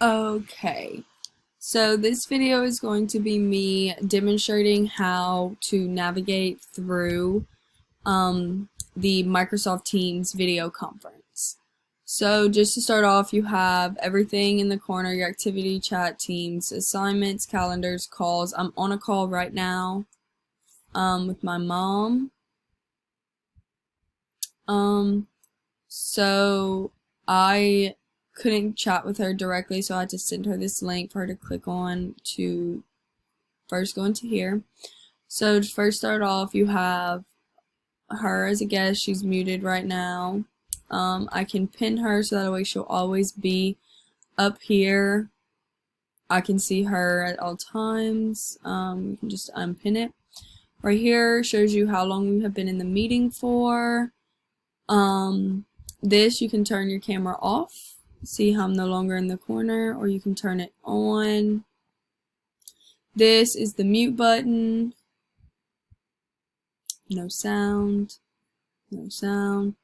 Okay, so this video is going to be me demonstrating how to navigate through the Microsoft Teams video conference. So just to start off, you have everything in the corner: your activity, chat, teams, assignments, calendars, calls. I'm on a call right now with my mom. So I couldn't chat with her directly, so I had to send her this link for her to click on to first go into here. So to first start off, you have her as a guest. She's muted right now. I can pin her so that way she'll always be up here. I can see her at all times. You can just unpin it. Right here shows you how long we have been in the meeting for. This, you can turn your camera off. See how I'm no longer in the corner, or you can turn it on. This is the mute button. No sound. No sound.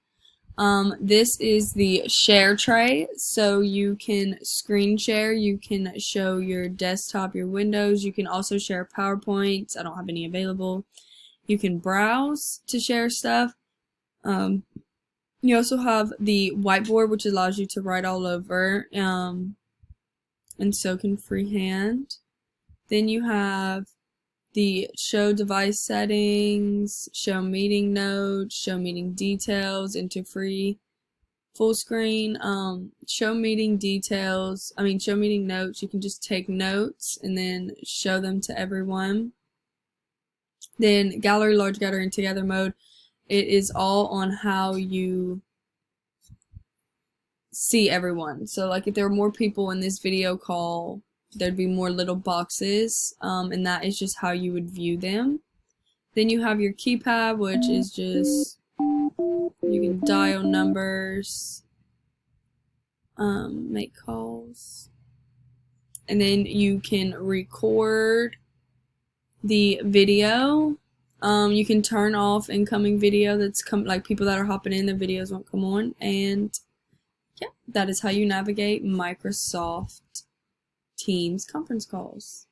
This is the share tray, so you can screen share. You can show your desktop, your windows. You can also share PowerPoints. I don't have any available. You can browse to share stuff. You also have the whiteboard, which allows you to write all over, and so can freehand. Then you have the show device settings, show meeting notes, show meeting details into free full screen, show meeting show meeting notes. You can just take notes and then show them to everyone. Then gallery, large gallery, and together mode. It is all on how you see everyone. So like if there were more people in this video call, there'd be more little boxes, and that is just how you would view them. Then you have your keypad, which is just, you can dial numbers, make calls, and then you can record the video. You can turn off incoming video that's like people that are hopping in, the videos won't come on, and yeah, that is how you navigate Microsoft Teams conference calls.